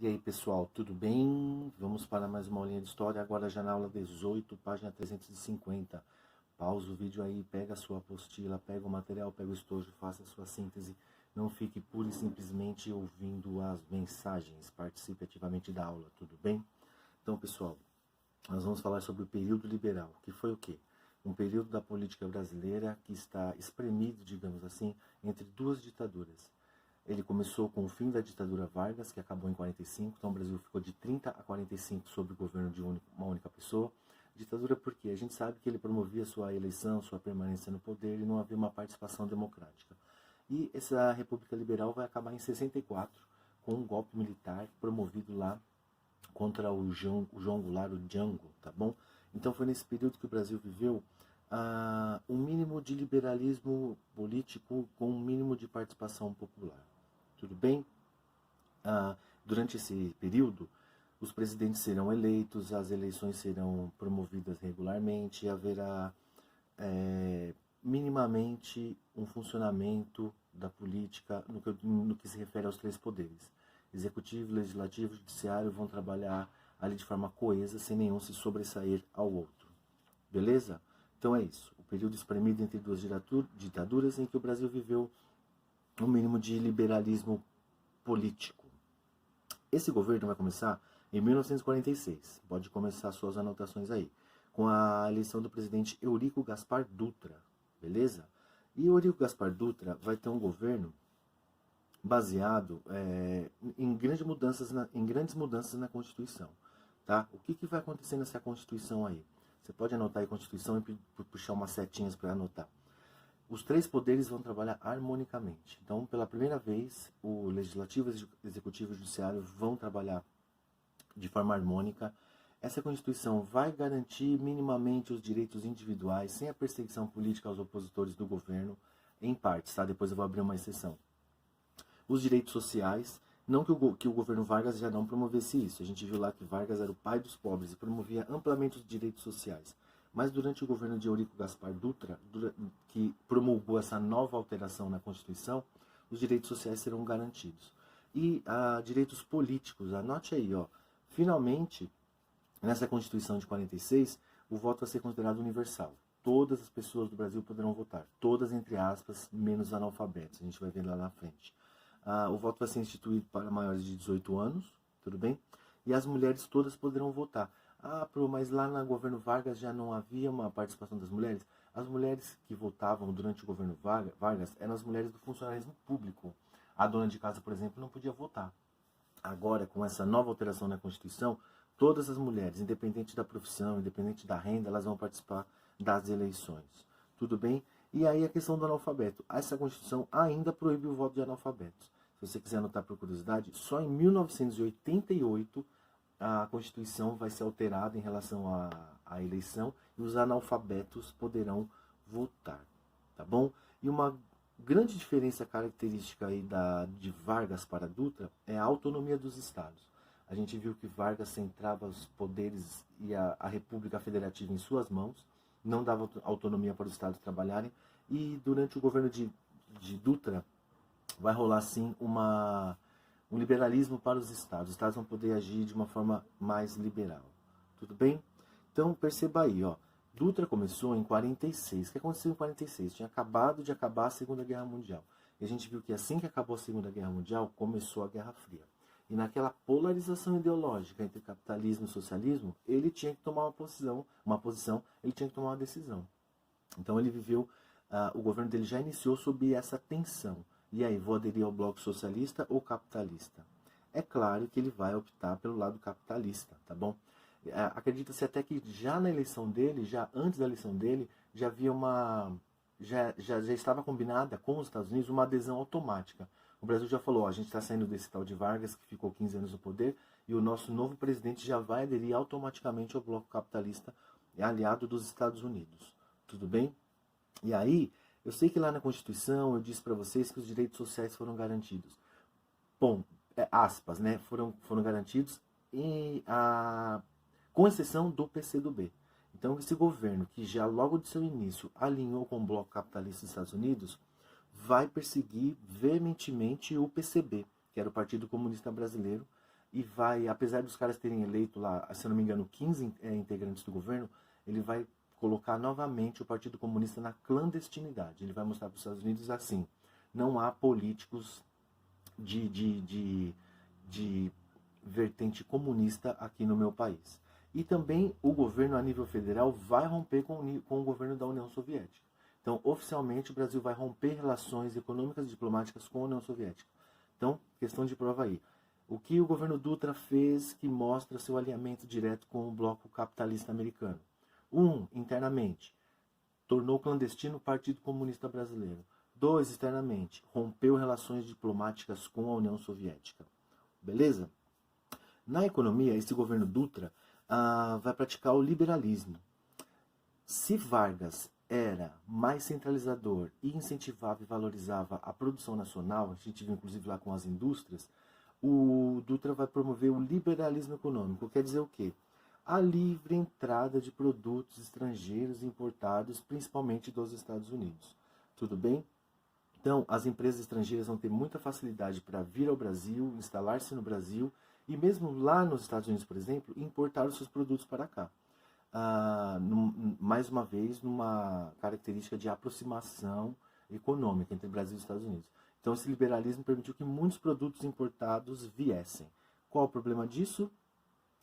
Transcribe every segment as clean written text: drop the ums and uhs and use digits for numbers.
E aí pessoal, tudo bem? Vamos para mais uma aulinha de história, agora já na aula 18, página 350. Pausa o vídeo aí, pega a sua apostila, pega o material, pega o estojo, faça a sua síntese. Não fique pura e simplesmente ouvindo as mensagens, participe ativamente da aula, tudo bem? Então pessoal, nós vamos falar sobre o período liberal, que foi o quê? Um período da política brasileira que está espremido, digamos assim, entre duas ditaduras. Ele começou com o fim da ditadura Vargas, que acabou em 45, então o Brasil ficou de 30 a 45 sob o governo de uma única pessoa. Ditadura porque a gente sabe que ele promovia sua eleição, sua permanência no poder e não havia uma participação democrática. E essa República Liberal vai acabar em 64, com um golpe militar promovido lá contra o João Goulart, o Django, tá bom? Então foi nesse período que o Brasil viveu um mínimo de liberalismo político com um mínimo de participação popular. Tudo bem? Durante esse período, os presidentes serão eleitos, as eleições serão promovidas regularmente, haverá minimamente um funcionamento da política no que se refere aos três poderes. Executivo, legislativo e judiciário vão trabalhar ali de forma coesa, sem nenhum se sobressair ao outro. Beleza? Então é isso. O período espremido entre duas ditaduras em que o Brasil viveu um mínimo de liberalismo político. Esse governo vai começar em 1946. Pode começar suas anotações aí. Com a eleição do presidente Eurico Gaspar Dutra. Beleza? E Eurico Gaspar Dutra vai ter um governo baseado em grandes mudanças na Constituição. Tá? O que vai acontecer nessa Constituição aí? Você pode anotar aí a Constituição e puxar umas setinhas para anotar. Os três poderes vão trabalhar harmonicamente. Então, pela primeira vez, o Legislativo, Executivo e Judiciário vão trabalhar de forma harmônica. Essa Constituição vai garantir minimamente os direitos individuais, sem a perseguição política aos opositores do governo, em partes, tá? Depois eu vou abrir uma exceção. Os direitos sociais, não que o governo Vargas já não promovesse isso. A gente viu lá que Vargas era o pai dos pobres e promovia amplamente os direitos sociais. Mas durante o governo de Eurico Gaspar Dutra, que promulgou essa nova alteração na Constituição, os direitos sociais serão garantidos. E direitos políticos, anote aí, ó, finalmente, nessa Constituição de 46, o voto vai ser considerado universal. Todas as pessoas do Brasil poderão votar, todas entre aspas, menos analfabetos, a gente vai ver lá na frente. O voto vai ser instituído para maiores de 18 anos, tudo bem? E as mulheres todas poderão votar. Mas lá no governo Vargas já não havia uma participação das mulheres? As mulheres que votavam durante o governo Vargas eram as mulheres do funcionalismo público. A dona de casa, por exemplo, não podia votar. Agora, com essa nova alteração na Constituição, todas as mulheres, independente da profissão, independente da renda, elas vão participar das eleições. Tudo bem? E aí a questão do analfabeto. Essa Constituição ainda proíbe o voto de analfabetos. Se você quiser anotar por curiosidade, só em 1988 a Constituição vai ser alterada em relação à eleição e os analfabetos poderão votar, tá bom? E uma grande diferença característica aí de Vargas para Dutra é a autonomia dos estados. A gente viu que Vargas centrava os poderes e a República Federativa em suas mãos, não dava autonomia para os estados trabalharem, e durante o governo de Dutra vai rolar sim um liberalismo para os estados. Os estados vão poder agir de uma forma mais liberal. Tudo bem? Então perceba aí, ó. Dutra começou em 46. O que aconteceu em 46? Tinha acabado de acabar a Segunda Guerra Mundial. E a gente viu que assim que acabou a Segunda Guerra Mundial, começou a Guerra Fria. E naquela polarização ideológica entre capitalismo e socialismo, ele tinha que tomar ele tinha que tomar uma decisão. Então ele viveu, o governo dele já iniciou sob essa tensão. E aí, vou aderir ao bloco socialista ou capitalista? É claro que ele vai optar pelo lado capitalista, tá bom? Acredita-se até que já na eleição dele, já antes da eleição dele, já havia já estava combinada com os Estados Unidos uma adesão automática. O Brasil já falou, ó, a gente está saindo desse tal de Vargas, que ficou 15 anos no poder, e o nosso novo presidente já vai aderir automaticamente ao bloco capitalista aliado dos Estados Unidos. Tudo bem? E aí, eu sei que lá na Constituição eu disse para vocês que os direitos sociais foram garantidos. Bom, aspas, né? Foram garantidos com exceção do PCdoB. Então, esse governo, que já logo de seu início alinhou com o bloco capitalista dos Estados Unidos, vai perseguir veementemente o PCB, que era o Partido Comunista Brasileiro, e vai, apesar dos caras terem eleito lá, se eu não me engano, 15 integrantes do governo, ele vai colocar novamente o Partido Comunista na clandestinidade. Ele vai mostrar para os Estados Unidos assim, não há políticos de vertente comunista aqui no meu país. E também o governo a nível federal vai romper com o governo da União Soviética. Então, oficialmente, o Brasil vai romper relações econômicas e diplomáticas com a União Soviética. Então, questão de prova aí. O que o governo Dutra fez que mostra seu alinhamento direto com o bloco capitalista americano? Internamente, tornou clandestino o Partido Comunista Brasileiro. 2, externamente, rompeu relações diplomáticas com a União Soviética. Beleza? Na economia, esse governo Dutra vai praticar o liberalismo. Se Vargas era mais centralizador e incentivava e valorizava a produção nacional, a gente viu inclusive lá com as indústrias, o Dutra vai promover o liberalismo econômico. Quer dizer o quê? A livre entrada de produtos estrangeiros importados, principalmente dos Estados Unidos. Tudo bem? Então, as empresas estrangeiras vão ter muita facilidade para vir ao Brasil, instalar-se no Brasil e mesmo lá nos Estados Unidos, por exemplo, importar os seus produtos para cá. Mais uma vez, numa característica de aproximação econômica entre Brasil e Estados Unidos. Então, esse liberalismo permitiu que muitos produtos importados viessem. Qual o problema disso?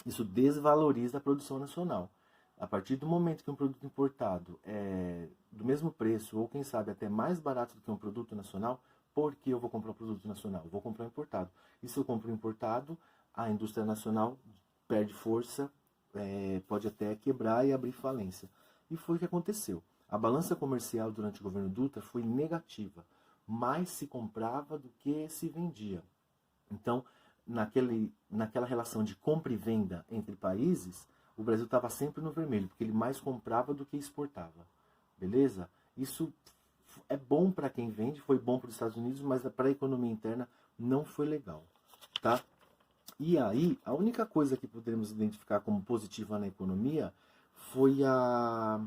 Isso desvaloriza a produção nacional. A partir do momento que um produto importado é do mesmo preço, ou quem sabe até mais barato do que um produto nacional, por que eu vou comprar um produto nacional? Eu vou comprar um importado. E se eu compro um importado, a indústria nacional perde força, pode até quebrar e abrir falência. E foi o que aconteceu. A balança comercial durante o governo Dutra foi negativa. Mais se comprava do que se vendia. Então, naquela relação de compra e venda entre países, o Brasil estava sempre no vermelho, porque ele mais comprava do que exportava. Beleza? Isso é bom para quem vende, foi bom para os Estados Unidos, mas para a economia interna não foi legal. Tá? E aí, a única coisa que poderemos identificar como positiva na economia foi a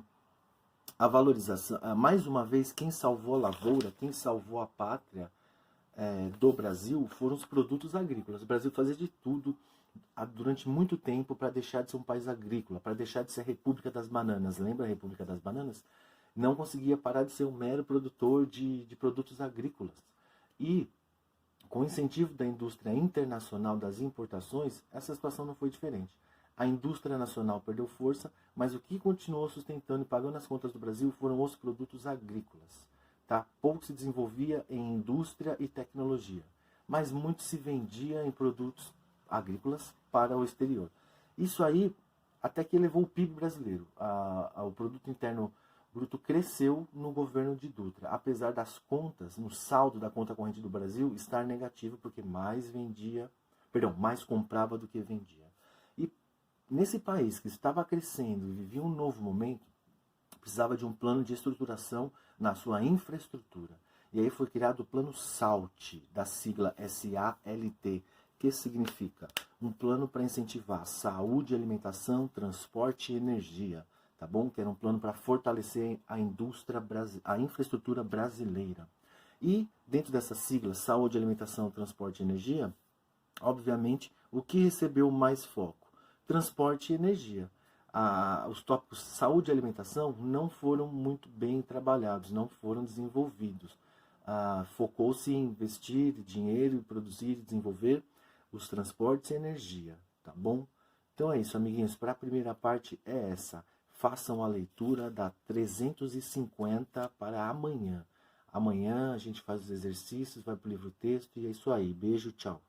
valorização. Mais uma vez, quem salvou a lavoura, quem salvou a pátria do Brasil foram os produtos agrícolas. O Brasil fazia de tudo durante muito tempo para deixar de ser um país agrícola, para deixar de ser a República das Bananas. Lembra a República das Bananas? Não conseguia parar de ser um mero produtor de produtos agrícolas. E com o incentivo da indústria internacional das importações, essa situação não foi diferente. A indústria nacional perdeu força, mas o que continuou sustentando e pagando as contas do Brasil foram os produtos agrícolas. Tá? Pouco se desenvolvia em indústria e tecnologia, mas muito se vendia em produtos agrícolas para o exterior. Isso aí até que elevou o PIB brasileiro. O produto interno bruto cresceu no governo de Dutra, apesar das contas, no saldo da conta corrente do Brasil estar negativo, porque mais comprava do que vendia. E nesse país que estava crescendo e vivia um novo momento, precisava de um plano de estruturação na sua infraestrutura. E aí foi criado o plano SALT, da sigla SALT, que significa um plano para incentivar saúde, alimentação, transporte e energia, tá bom? Que era um plano para fortalecer a infraestrutura brasileira. E dentro dessa sigla, saúde, alimentação, transporte e energia, obviamente, o que recebeu mais foco? Transporte e energia. Os tópicos saúde e alimentação não foram muito bem trabalhados, não foram desenvolvidos. Focou-se em investir dinheiro, produzir e desenvolver os transportes e energia, tá bom? Então é isso, amiguinhos. Para a primeira parte é essa. Façam a leitura da 350 para amanhã. Amanhã a gente faz os exercícios, vai para o livro texto e é isso aí. Beijo, tchau.